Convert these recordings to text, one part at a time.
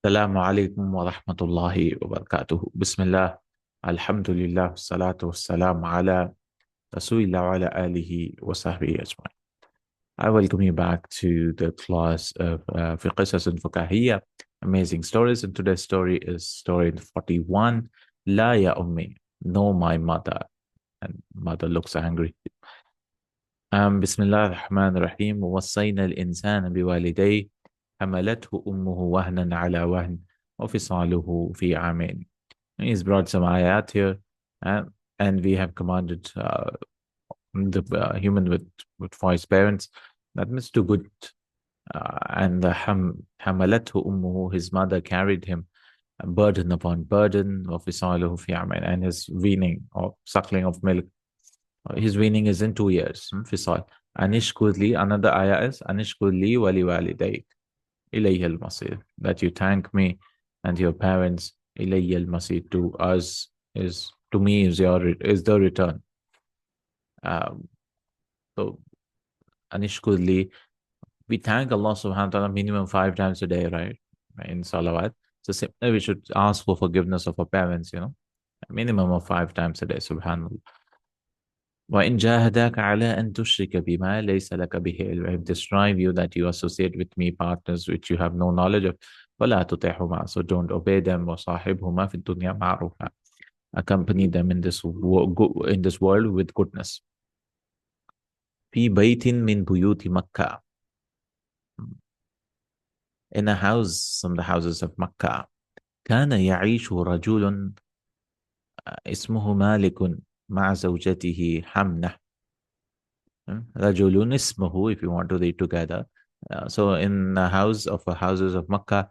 السلام عليكم ورحمة الله وبركاته. بسم الله، الحمد لله، والصلاة والسلام على رسول الله وعلى آله وصحبه أجمعين. I welcome you back to the class of في قصص فكاهية, Amazing Stories, and today's story is story 41, لا يا أمي, No my mother, and mother looks angry. بسم الله الرحمن الرحيم. ووصينا الإنسان بوالديه حملته أمه وهنا على وهن وفصاله في عامين. He's brought some ayat here, uh, and we have commanded the human with for his parents. That means do good. And the حملته أمه, his mother carried him burden upon burden, وفصاله في عامين, and his weaning or suckling of milk. His weaning is in 2 years. Fisal. Anishkurli, another ayah is Anishkurli wali walidayk. Ilayya al-masir. That you thank me and your parents. Ilayya al-masir. To us is, to me is the return. Um, so Anishkurli, we thank Allah subhanahu wa ta'ala minimum 5 times a day, right? In salawat. So simply we should ask for forgiveness of our parents, a minimum of 5 times a day, subhanallah. وَإِنْ جَاهَدَاكَ عَلَىٰ أَن تُشْرِكَ بِمَا لَيْسَ لَكَ بِهِ عِلْمٌ. If they strive you that you associate with me partners which you have no knowledge of, فَلَا تُطِعْهُمَا. So don't obey them. وَصَاحِبْهُمَا فِي الدُّنْيَا مَعْرُوفًا. Accompany them in this world with goodness. فِي بَيْتٍ مِّن بُيُوتِ مَكَّةَ. In a house from the houses of Makkah. كان يعيش رجل اسمه مالك مع زوجته حمنة. Rajulun ismuhu, if you want to read together. So in the houses of Makkah,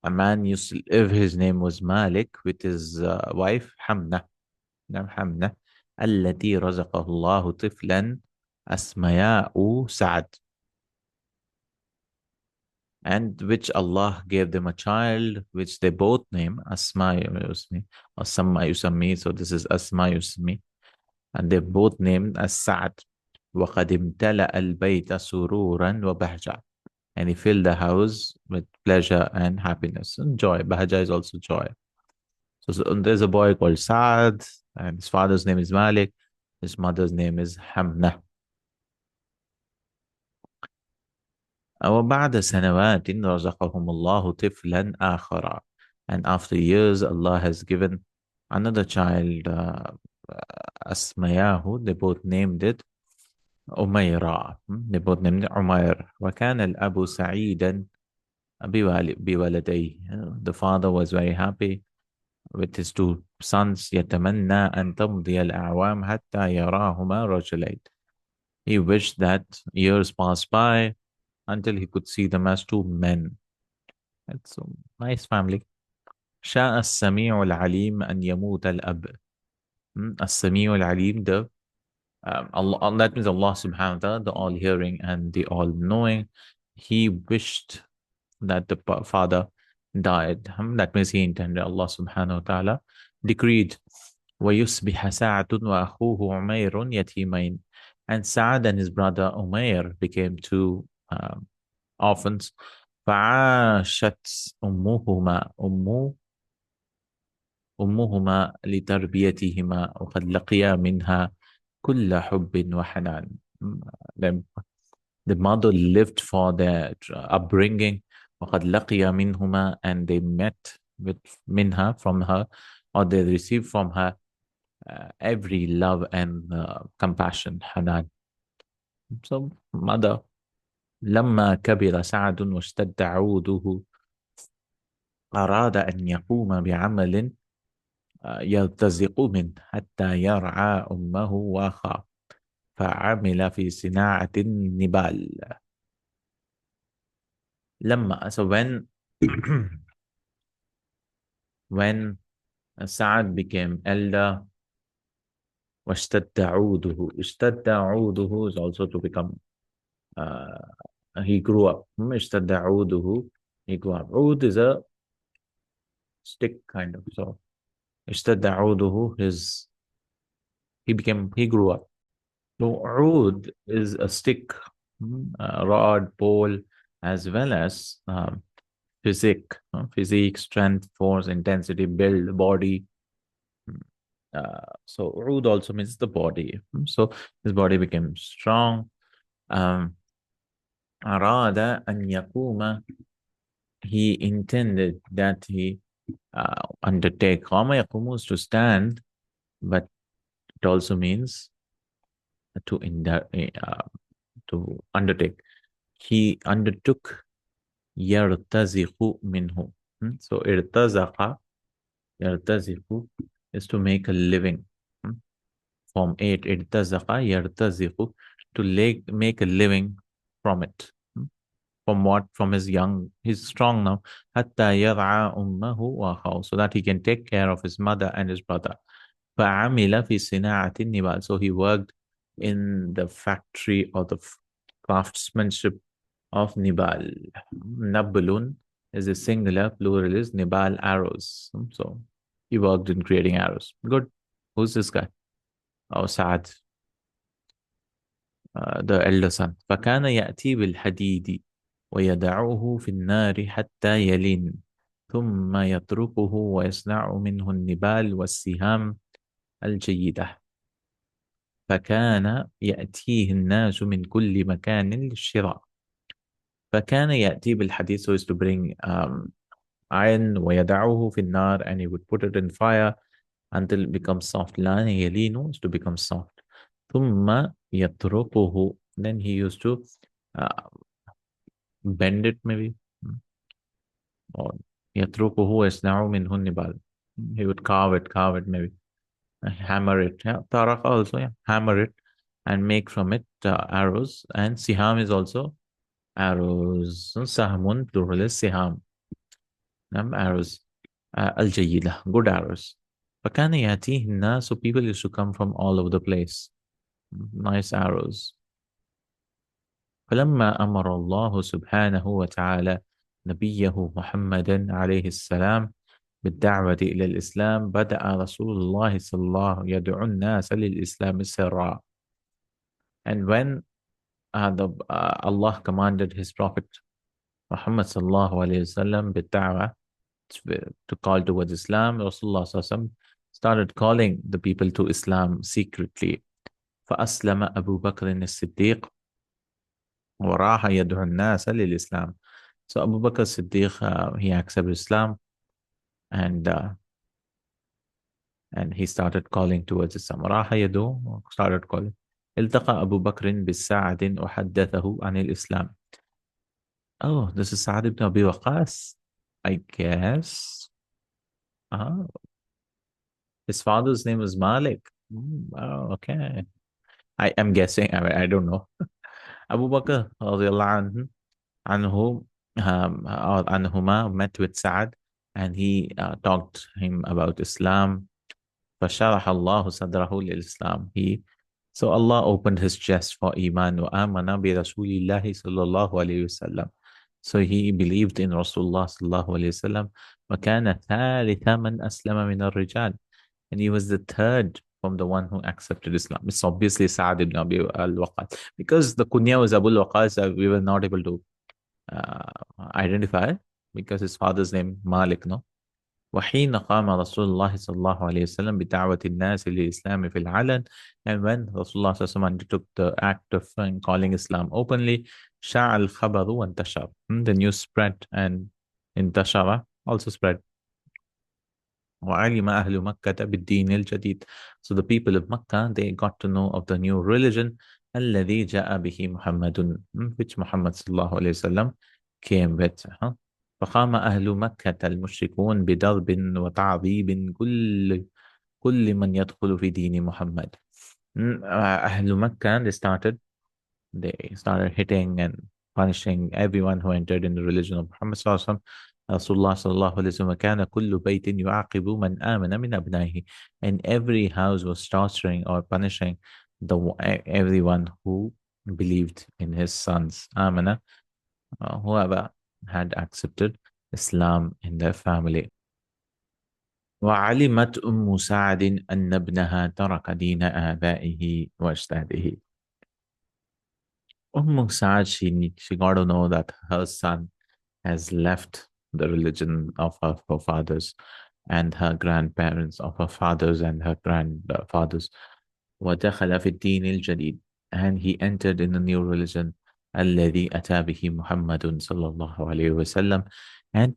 a man used to live. His name was Malik, with his wife Hamna. Hamna, التي رزقه الله طفلا أسمياء سعد, and which Allah gave them a child which they both name Asma Yusmi or Samma Yusami. So this is Asma Yusmi, and they both named as Sa'ad. وَقَدْ امْتَلَأَ الْبَيْتَ سُرُورًا وَبَهْجَةً. And he filled the house with pleasure and happiness and joy. Bahja is also joy. So there's a boy called Saad, and his father's name is Malik. His mother's name is Hamna. وَبَعْدَ سَنَوَاتٍ رَزَقَهُمُ اللَّهُ طِفْلًا آخَرًا. And after years, Allah has given another child, Asmayahu. They both named it أميرة. They both named it Umair. وكان الأب سعيدا بولديه. The father was very happy with his two sons. يتمنى أن تمضي الأعوام حتى يراهما رجلين. He wished that years passed by until he could see them as two men. It's a nice family. شاء السميع العليم أن يموت الأب. السميع العليم, the Allah, that means Allah subhanahu wa ta'ala, the all-hearing and the all-knowing. He wished that the father died. That means he intended, Allah subhanahu wa ta'ala decreed وَيُصْبِحَ سَعَدٌ وَأَخُوهُ عُمَيْرٌ يَتِيمَيْنِ. And Sa'ad and his brother Umair became two orphans. فَعَاشَتْ أمهما لتربيتهما وقد لقيا منها كل حب وحنان. The mother lived for their upbringing. وقد لقيا منهما, and they met with minha, from her, or they received from her every love and compassion, hanan. So mother, لما كبر سعد واشتد عوده أراد أن يقوم بعمل يرتزق منه حتى يرعى أمه وأخاه فعمل في صناعة النبال. لما, so when Sa'ad became elder, واشتد عوده. اشتد عوده is also to become, he grew up. اشتد عوده, he grew up. Oud is a stick kind of. So اشتد عوده, he grew up. So oud is a stick, a rod, pole, as well as physique, strength, force, intensity, build, body. So Urud also means the body. So his body became strong. Um, أراد أن يقوم, he intended that he undertake. قام يقوم is to stand, but it also means to to undertake. He undertook يرتزق منه. So ارتزق, يرتزق is to make a living. From it, ارتزق يرتزق, to make a living from it. From what? From his young, he's strong now. حتى يرعى أمه وأخاه, so that he can take care of his mother and his brother. فعمل في صناعة النبال, so he worked in the factory or the craftsmanship of Nibal. Nabalun is a singular, plural is Nibal, arrows. So he worked in creating arrows. Good. Who's this guy? Oh, Saad, the elder son. فكان يأتي بالحديد ويدعه في النار حتى يلين ثم يتركه ويصنع منه النبال والسهام الجيدة. فكان يأتيه الناس من كل مكان للشراء. فكان يأتي بالحديد, so is to bring iron, ويدعه في النار, and he would put it in fire until it becomes soft. لان يلين is to become soft. ثم يتركه, then he used to uh, bend it maybe, or يتركه يصنع منه النبال, he would carve it maybe, hammer it, yeah, tarak also, yeah, hammer it and make from it arrows. And siham is also arrows. Sahmun, plural is siham, arrows. Al-Jayyida, good arrows. فكان يأتيه الناس, so people used to come from all over the place. Nice arrows. فلما أمر الله سبحانه وتعالى نبيه محمدا عليه السلام بالدعوة إلى الإسلام بدأ رسول الله صلى الله عليه وسلم يدعو الناس للإسلام سرا. And when Allah commanded His Prophet Muhammad sallallahu alayhi wasallam بالدعوة, to call towards Islam, Rasulullah sallallahu alayhi wasallam started calling the people to Islam secretly. فأسلم أبو بكر الصديق وراح يدعو الناس للإسلام. So Abu Bakr Siddiq, he accepted Islam, and he started calling towards Islam. راح يدعو, started calling. التقى أبو بكر بسعد وحدثه عن الإسلام. Oh, this is Sa'd ibn Abi Waqqas, I guess. Oh, his father's name was Malik. Oh, okay. I am guessing. I mean, I don't know. Abu Bakr radiallahu anhu, or anhuma, met with Sa'd, and he talked to him about Islam. فَشَرَحَ اللَّهُ صَدْرَهُ لِلْإِسْلام. So Allah opened his chest for Iman. وَآمَنَ بِرَسُولِ اللَّهِ صَلَّى اللَّهُ عَلَيْهِ وسلم. So he believed in Rasulullah sallallahu alayhi wasallam. وَكَانَ ثَالِثَ مَنْ أَسْلَمَ مِنَ الرِّجَالِ. And he was the third from the one who accepted Islam. It's obviously Sa'd ibn Abi al-Waqqas. Because the kunya was Abu al-Waqqas, we were not able to identify, because his father's name Malik, no? وحين قام رسول الله صلى الله عليه وسلم بدعوة الناس للإسلام في العلن, and when Rasulullah صلى الله عليه وسلم undertook the act of calling Islam openly, شاع الخبر وانتشر. The news spread, and انتشر also spread. وعلم أهل مكة بالدين الجديد. So the people of Makkah, they got to know of the new religion الذي جاء به محمد, which Muhammad صلى الله عليه وسلم came with. فقام أهل مكة المشركون بضرب وتعذيب كل من يدخل في دين محمد. أهل مكة, they started hitting and punishing everyone who entered in the religion of Muhammad صلى الله عليه وسلم. Rasulullah sallallahu alaihi wasallam كان كل بيت يعاقب من آمن من أبنائه. And every house was torturing or punishing everyone who believed in his sons. آمنة, whoever had accepted Islam in their family. وعلمت أم سعد أن ابنها ترك دين آبائه وأجداده. Sa'd, she got to know that her son has left the religion of her forefathers and her grandparents, of her fathers and her grandfathers. وَدَخَلَ فِي الدِّينِ الْجَدِيدِ, and he entered in the new religion, الَّذِي أَتَى بِهِ مُحَمَّدٌ صلى الله عليه وسلم, and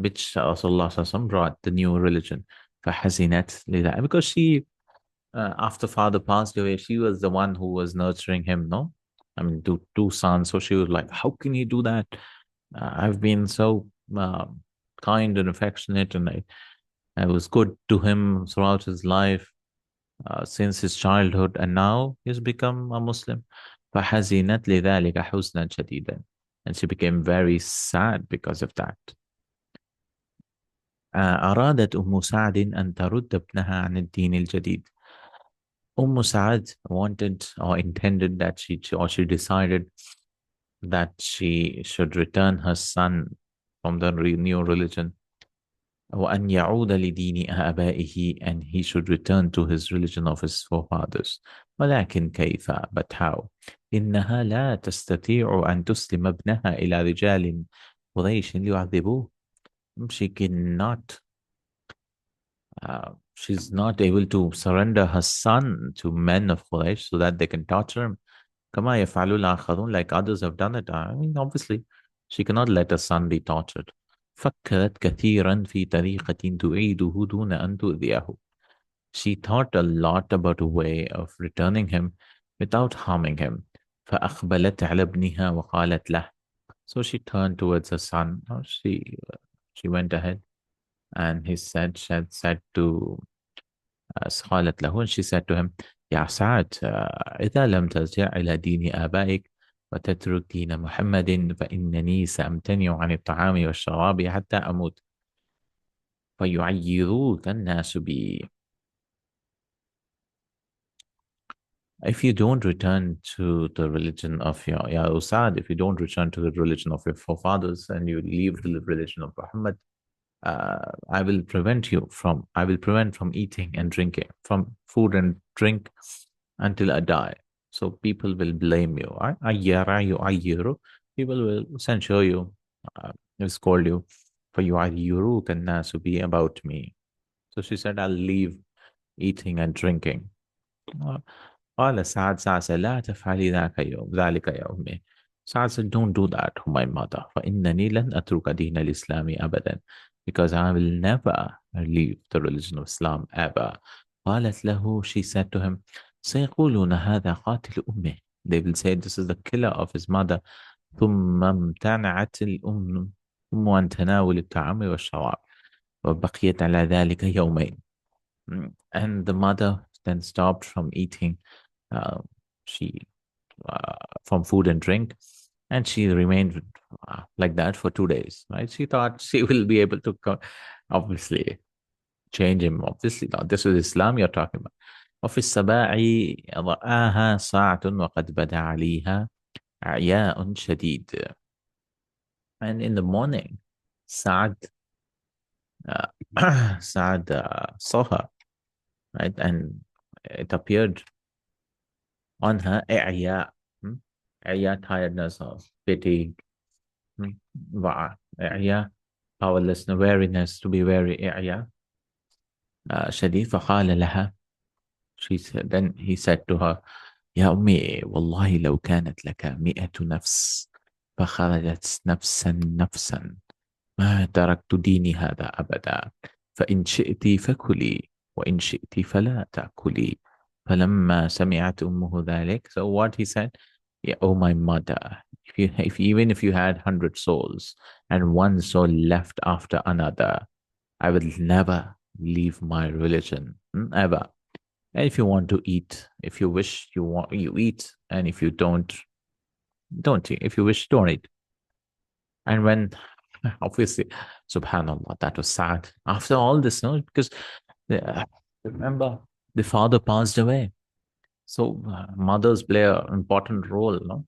which Rasulullah sallallahu alaihi wasallam brought, the new religion. فَحَزِنَتْ لِذَا, because she, after father passed away, she was the one who was nurturing him, no? I mean, two sons. So she was like, how can you do that? I've been so kind and affectionate, and I was good to him throughout his life, since his childhood, and now he's become a Muslim. فَحَزِنَتْ لِذَلِكَ حُزْنًا شَدِيدًا, and she became very sad because of that. أرادت أم سعد أن ترد ابنها عن الدين الجديد. Sa'd wanted or intended that she decided that she should return her son from the new religion, وأن يعود لدين آبائه, and he should return to his religion of his forefathers. ولكن كيف, but how? إنها لا تستطيع أن تسلم ابنها إلى رجال قريش ليعذبوه. She cannot she's not able to surrender her son to men of Quraysh so that they can torture him. كما يفعل الآخرون, like others have done it. I mean, obviously, she cannot let her son be tortured. فكرت كثيرا في طريقة تعيده دون أن تؤذيه. She thought a lot about a way of returning him without harming him. فأقبلت على ابنها وقالت له. So she turned towards her son. She went ahead, and she had said to قالت له, and she said to him, يا سعد, إذا لم ترجع إلى دين آبائك وتترك دين محمد فإنني سأمتنع عن الطعام والشراب حتى أموت فيعيروك الناس بي. If you don't return to the religion of your, Ya Usad, if you don't return to the religion of your forefathers and you leave the religion of Muhammad, I will prevent from eating and drinking, from food and drink until I die. So people will blame you. People will censure you, scold you, for you are yuru to be about me. So she said, I'll leave eating and drinking. قال سعد لا تفعلي ذلك يا أمي. Sa'd said, don't do that, my mother. فإنني لن أترك دين الإسلام أبدا, because I will never leave the religion of Islam ever. قالت له, she said to him, سيقولون هذا قاتل أمه. They will say, this is the killer of his mother. ثم امتنعت الأم عن تناول الطعام والشراب وبقيت على ذلك يومين. And the mother then stopped from eating from food and drink, and she remained like that for 2 days. Right? She thought she will be able to obviously change him. Obviously not. This is Islam you're talking about. وفي الصباح رآها ساعة وقد بدا عليها عياء شديد. And in the morning, Sa'd saw her, right? And it appeared on her i'ya, tiredness or fatigue, i'ya, powerlessness, weariness, to be weary, i'ya, شديد. فقال لها, she said, then he said to her, يا أمي والله لو كانت لك 100 نفس فخرجت نفسا ما تركت ديني هذا أبدا فإن شئت فكلي وإن شئت فلا تأكلي. فلما سمعت أمه ذلك, so what he said, yeah, oh my mother, even if you had 100 souls and one soul left after another, I will never leave my religion, ever. And if you want to eat, if you wish, you eat, and if you don't eat. If you wish, don't eat. And when, obviously, subhanallah, that was sad. After all this, no, because remember, the father passed away. So mothers play an important role, no?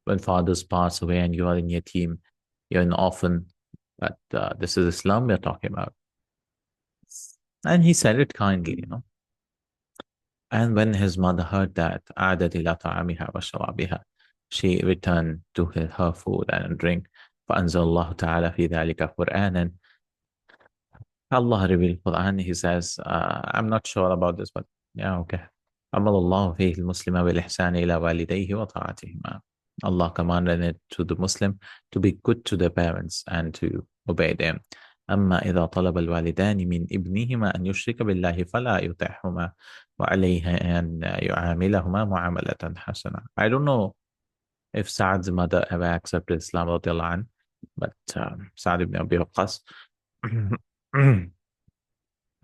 When fathers pass away and you are in your team, you're an orphan. But this is Islam we're talking about. And he said it kindly, you know. And when his mother heard that, عادت إلى طعامها وشرابها, she returned to her food and drink. فأنزل الله تعالى في ذلك قرآنا. Allah revealed Quran, He says, I'm not sure about this, but yeah, okay. أمر الله فيه المسلم بالإحسان إلى والديه وطاعتهما. Allah commanded it to the Muslim to be good to their parents and to obey them. أما إذا طلب الوالدان من ابنهما أن يشرك بالله فلا يطعهما وعليه أن يعاملهما معاملة حسنة. I don't know if Saad's mother ever accepted Islam, radiallahu anh, but Saad ibn Abi Waqqas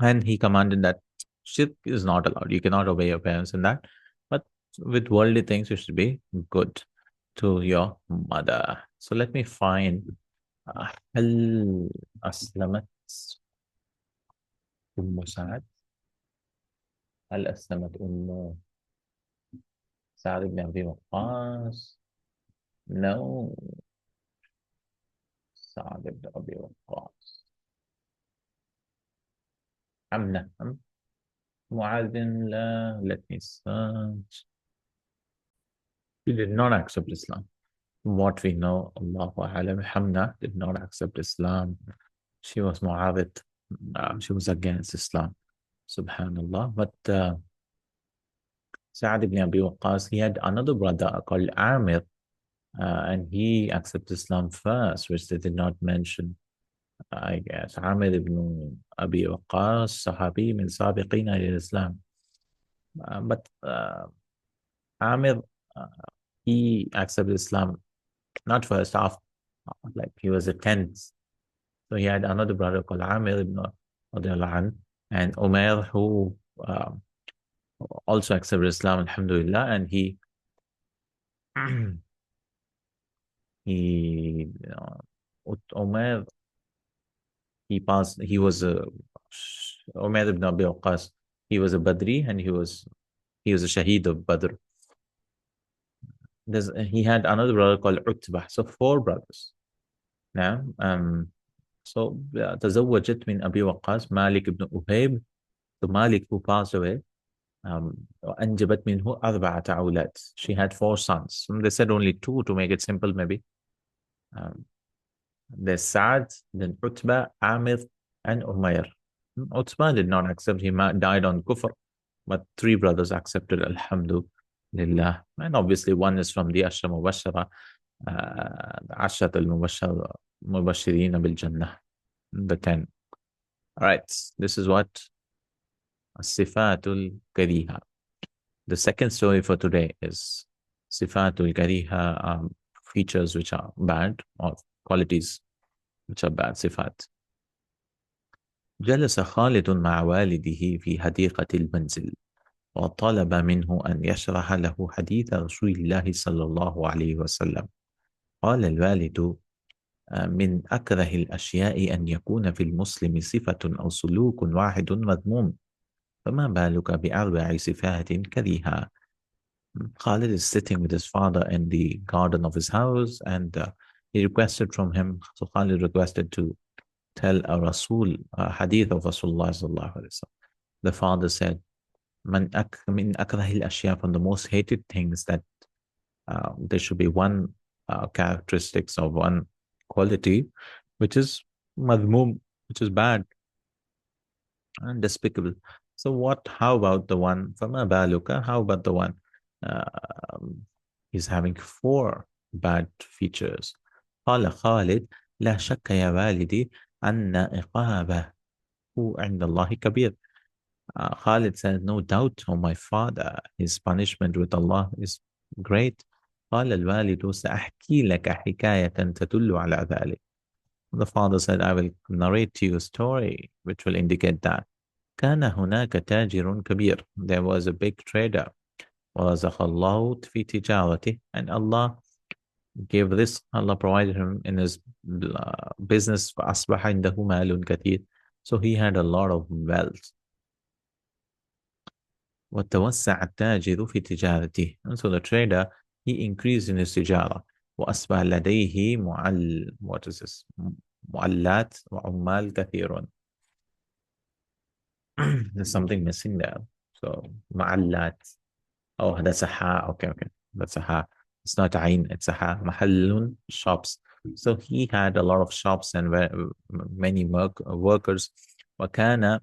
and he commanded that shirk is not allowed. You cannot obey your parents in that. But with worldly things, you should be good to your mother. So let me find هل أسلمت أم سعد؟ هل أسلمت أم سعد بن أبي وقاص؟ No. سعد بن أبي وقاص. حمنة. معاذ لا. Let me search. He did not accept Islam. From what we know, Allahu Alam, Hamna did not accept Islam. She was Mu'awid. She was against Islam. Subhanallah. But Sa'ad ibn Abi Waqqas, he had another brother called Amir, and he accepted Islam first, which they did not mention. I guess Amir ibn Abi Waqqas, Sahabi min Sabiqina al-Islam. But Amir, he accepted Islam not first, after, like he was a 10th. So he had another brother called Amir ibn An, and Umair, who also accepted Islam, alhamdulillah, and he Umair, he passed, he was a Umair ibn Abi Waqqas, he was a Badri, and he was a Shaheed of Badr. He had another brother called Utbah, so 4 brothers. Now, so تزوجت من أبي وقاص مالك ibn Uhayb. So Malik, who passed away, أنجبت منه 4 أولاد. She had 4 sons. They said only 2 to make it simple, maybe. There's Saad, then Utbah, Amir, and Umair. Utbah did not accept. He died on kufr, but 3 brothers accepted, alhamdulillah. And obviously one is from the Ashra Mubashara, Ashrat al-Mubashirin bil-Jannah, the 10. All right, this is what Sifatul Kariha. The second story for today is Sifatul Kariha, features which are bad, or qualities which are bad, Sifat. جلس خالد مع والده في حديقة المنزل وطلب منه أن يشرح له حديث رسول الله صلى الله عليه وسلم. قال الوالد: من أكره الأشياء أن يكون في المسلم صفة أو سلوك واحد مذموم، فما بالك بأربع صفات كريهة. Khalid is sitting with his father in the garden of his house, and he requested from him, so Khalid requested to tell a hadith of Rasulullah sallallahu alaihi wasallam. The father said, من أكره الأشياء, from the most hated things, that there should be one characteristics of one quality which is madhmum, which is bad and despicable. So how about the one, فما بالك, how about the one he's having 4 bad features. قال خالد: لا شك يا والدي أن عقابه عند الله كبير. Khalid said, no doubt, oh my father, his punishment with Allah is great. قال الوالد: سأحكي لك حكاية تدل على ذلك. The father said, I will narrate to you a story which will indicate that. كان هناك تاجر كبير. There was a big trader. ورزق الله في تجارته, and Allah gave this, Allah provided him in his business. فأصبح عنده مال كثير. So he had a lot of wealth. وتوسع التاجر في تجارته. And so the trader, he increased in his تجارة. وأصبح لديه what is this? معلات وعمال كثيرون. There's something missing there. So معلات. Oh, that's a ha. Okay. That's a ha. It's not a ain, it's a ha. Mahallun, shops. So he had a lot of shops and many workers. وكان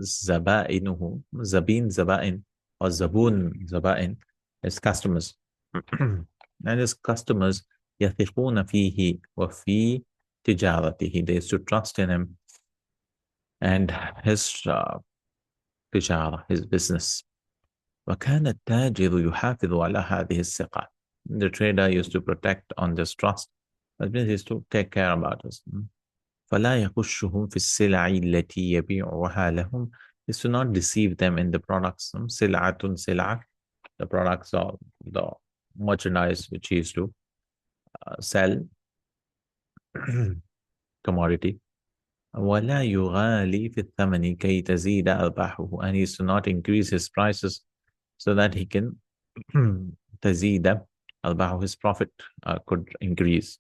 زبائنه زبائن or زبائن his customers and his customers يثقون فيه وفي تجارته. They used to trust in him and his تجارة, his business. وكان التاجر يحافظ على هذه الثقة. The trader used to protect on this trust. That means he used to take care about us. فلا يغشهم في السلع التي يبيعها لهم. Is to not deceive them in the products. سلعة سلعة. The products or the merchandise which he used to sell. Commodity. ولا يغالي في الثمن كي تزيد أرباحه. And he used to not increase his prices so that he can تزيد أرباحه, his profit could increase.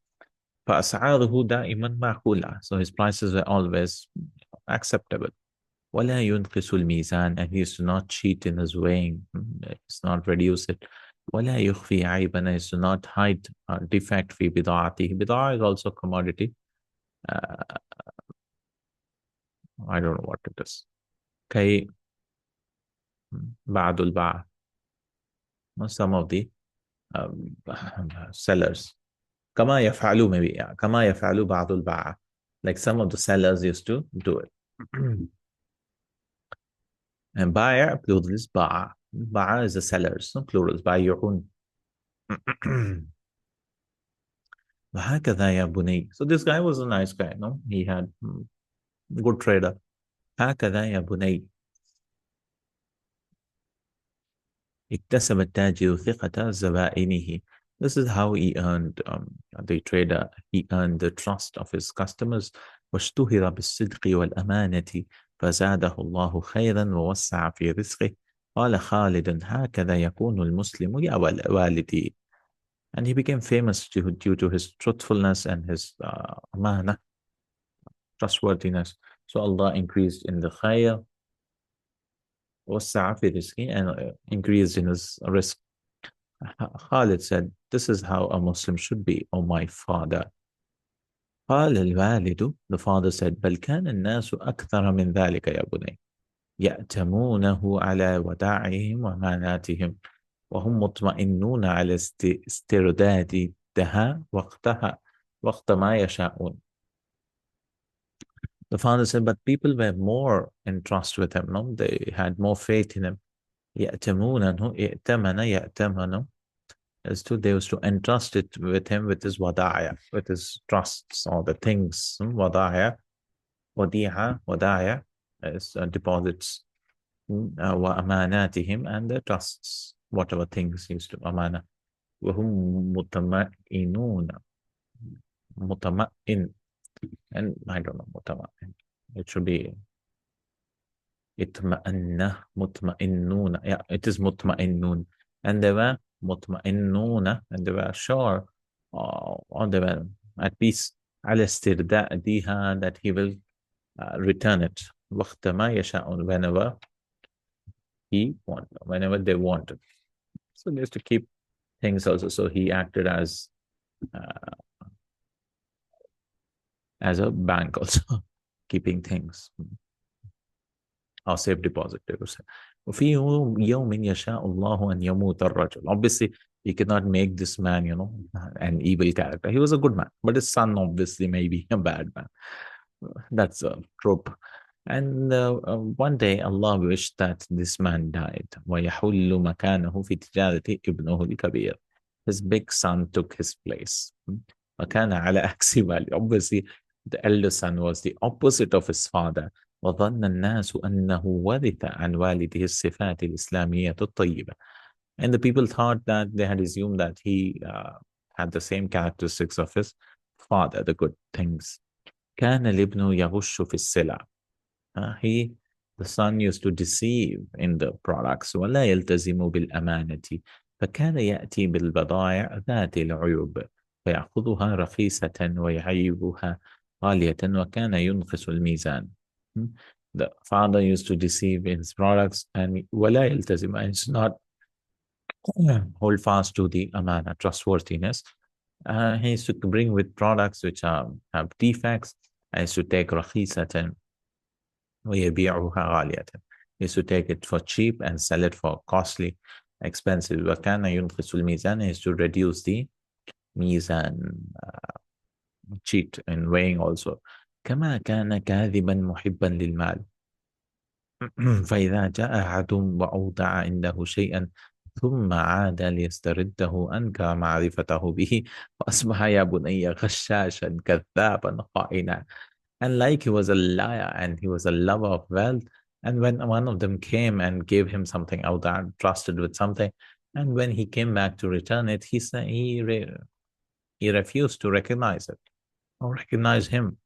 فأسعاره دائما معقولة. So his prices were always acceptable. ولا ينقص الميزان. And he used to not cheat in his weighing. He used to not reduce it. ولا يخفي عيبا. He used to not hide defect في بضاعته. بضاعة is also commodity. I don't know what it is. كي بعد الباع. Some of the sellers. كما يفعلوا, maybe, yeah. كما يفعلوا بعض الباعة. Like some of the sellers used to do it. And buyer, plural is باع. باع is the sellers, no plurals. بايعون. وهكذا يا بني. So this guy was a nice guy, no? He had good trader. هكذا يا بني. اكتسب التاجر ثقة زبائنه. This is how he earned, the trader, he earned the trust of his customers. واشتهر بالصدق والأمانة فزاده الله خيرا ووسع في رزقه. قال خالد هكذا يكون المسلم يا والدي. And he became famous due to his truthfulness and his amana, trustworthiness. So Allah increased in the khayr, وسع في رزقه, and increased in his risk. Khalid said, this is how a Muslim should be, O my father. قال الوالد, the father said, بل كان الناس أكثر من ذلك يا بني يأتمونه على وداعهم وأماناتهم وهم مطمئنون على استردادها وقت ما يشاءون. The father said, but people were more in trust with him, no? They had more faith in him. يأتمونه, يأتمن as to they used to entrust it with him with his wada'ya, with his trusts or the things. Wada'ya, wada'ya is deposits. Wa amanatihim, and the trusts, whatever things used to amana. وهم مطمئنون. مطمئن, and I don't know, مطمئن. It should be itma'anna, mutma'innuna. Yeah, it is mutma'innun. And they were mutma'innuna, and they were sure, or they were at peace, على استردادها, that he will return it. وقت ما يشاءون, whenever he wanted, whenever they wanted. So they used to keep things also. So he acted as a bank also, keeping things. Or safe deposit, they would say. وفي يوم يشاء الله أن يموت الرجل. Obviously, he cannot make this man, an evil character. He was a good man, but his son obviously may be a bad man. That's a trope. And one day Allah wished that this man died. ويحل مكانه في تجارة ابنه الكبير. His big son took his place. وكان على عكس والي. Obviously, the elder son was the opposite of his father. وظن الناس أنه ورث عن والده الصفات الإسلامية الطيبة. And the people thought that they had assumed that he had the same characteristics of his father, the good things. كان الابن يغش في السلع. The son used to deceive in the products. ولا يلتزم بالأمانة. فكان يأتي بالبضائع ذات العيوب فيأخذها رخيصة ويعيبها غالية وكان ينقص الميزان. The father used to deceive in his products, and ولا يلتزم, and it's not hold fast to the amana, trustworthiness. He used to bring with products which have defects. He used to take رخيصة ويبيعها غالية. He used to take it for cheap and sell it for costly, expensive. وكان ينقص الميزان. He used to reduce the ميزان, cheat in weighing also. كما كان كاذبا محبا للمال. فإذا جاء أحد وأوضع عنده شيئا ثم عاد ليسترده أنكر معرفته به فأصبح يا بني غشاشا كذابا خائنا. And like he was a liar and he was a lover of wealth. And when one of them came and gave him something out there, trusted with something, and when he came back to return it, he said he refused to recognize it or recognize him.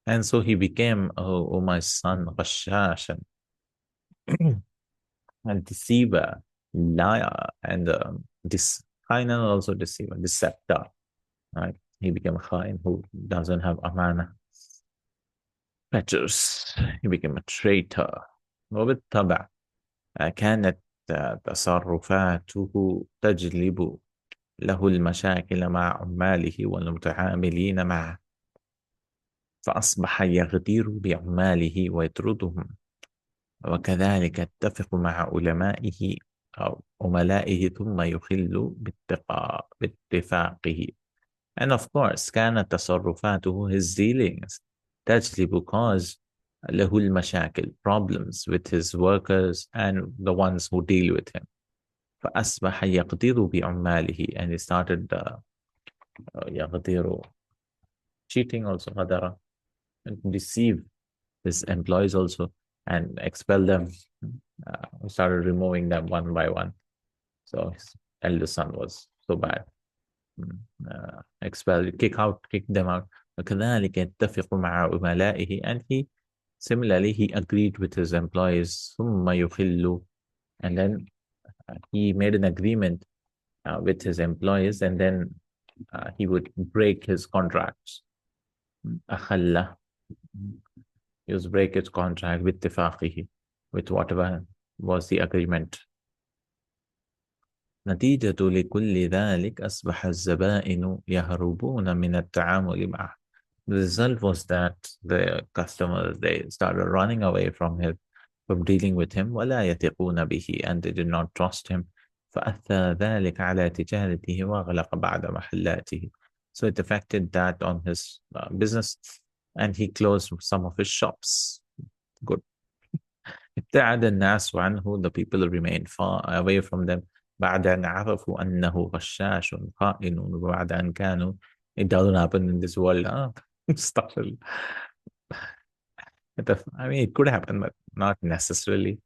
And so he became, oh my son, غشاشا, and deceiver, liar, and final also deceiver, deceptor. Right? He became a khain who doesn't have amana. Treacherous. He became a traitor. وبالطبع كانت تصرفاته تجلب له المشاكل مع عماله والمتعاملين معه فأصبح يغدر بعماله ويطردهم وكذلك يتفق مع علمائه أو عملائه ثم يخل باتفاقه. And of course كانت تصرفاته, his dealings, تجلب, cause له المشاكل, problems with his workers and the ones who deal with him. فأصبح يقدر بعماله, and he started يقدر, cheating also, غدر, and deceive his employees also and expel them. We started removing them one by one. So his eldest son was so bad. Expel, kick them out. وكذلك يتفق مع عملائه, and he similarly he agreed with his employees. ثم يخل, and then he made an agreement with his employees, and then he would break his contracts. أخله, he would break his contract with اتفاقه, with whatever was the agreement. نتيجة لكل ذلك أصبح الزبائن يهربون من التعامل معه. The result was that the customers, they started running away from dealing with him. ولا يثقون به, and they did not trust him. فأثر ذلك على تجارته وأغلق بعض محلاته. So it affected that on his business, and he closed some of his shops. Good. ابتعد الناس عنه, the people remained far away from them. بعد أن عرفوا أنه غشاش خائن, وبعد أن كانوا, it doesn't happen in this world. I mean, it could happen, but not necessarily.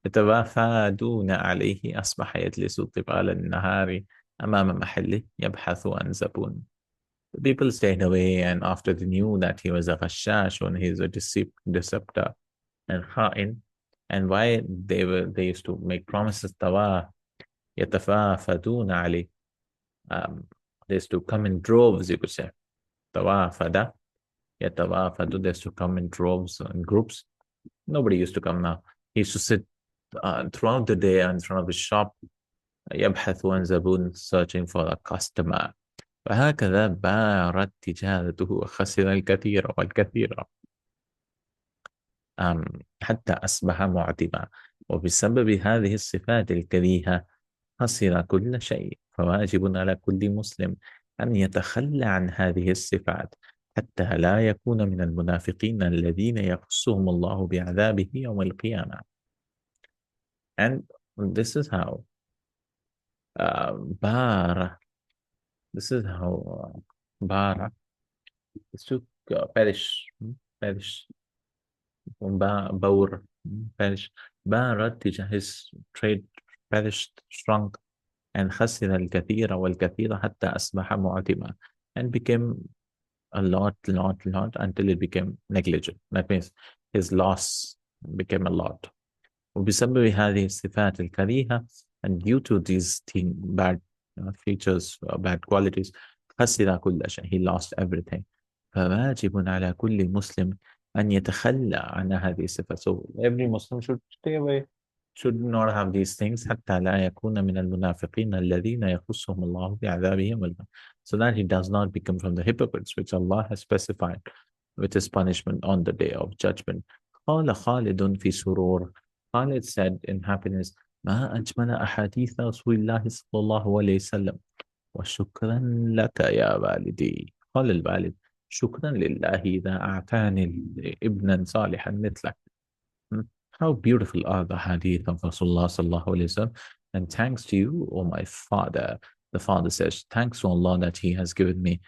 يتوافدون عليه, أصبح يجلس طوال النهار أمام محله يبحث عن زبون. The people stayed away, and after they knew that he was a غشاش and he was a deceptor and خائن, and why they used to make promises, يتفافدون عليه, they used to come in droves, you could say. توافد, يتوافد, they used to come in droves and groups. Nobody used to come now. He used to sit throughout the day in front of his shop, يبحث عن زبون, searching for a customer. وهكذا بارت تجارته وخسر الكثير والكثير حتى أصبح معتما. وبسبب هذه الصفات الكريهة خسر كل شيء. فواجب على كل مسلم أن يتخلى عن هذه الصفات حتى لا يكون من المنافقين الذين يخصهم الله بعذابه يوم القيامة. And this is how Bara, this is how Bara is to perish, Baur, perish. Bara, his trade perished, shrunk, and خسر الكثير والكثير حتى أصبح معتما, and became a lot until it became negligent. That means his loss became a lot. وبسبب هذه الصفات الكريهة, and due to these bad features, bad qualities, خسر كل شيء, he lost everything. فواجب على كل مسلم أن يتخلى عن هذه الصفات. So every Muslim should stay away should not have these things حتى لا يكون من المنافقين الذين يخصهم الله بعذابه يوم القيامة, so that he does not become from the hypocrites which Allah has specified with his punishment on the day of judgment. قال خالد في سرور, Khalid said in happiness, ما أجمل أحاديث رسول الله صلى الله عليه وسلم وشكرا لك يا والدي. قال الوالد شكرا لله إذا أعطاني ابنا صالحا مثلك. How beautiful are the hadith of Rasulullah sallallahu alayhi wasallam. And thanks to you, O my father. The father says, thanks to Allah that He has given me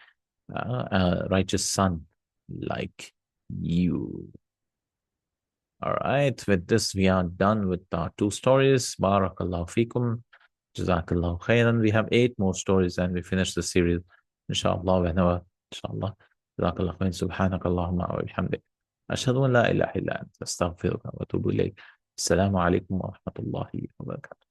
a righteous son like you. All right, with this we are done with our two stories. Barakallahu fikum. Jazakallahu Khairan. We have 8 more stories and we finish the series. Inshallah, whenever. Inshallah. Jazakallahu Khairan. Subhanakallahumma wa bihamdik. أشهد أن لا إله إلا أنت أستغفرك وأتوب إليك. السلام عليكم ورحمة الله وبركاته.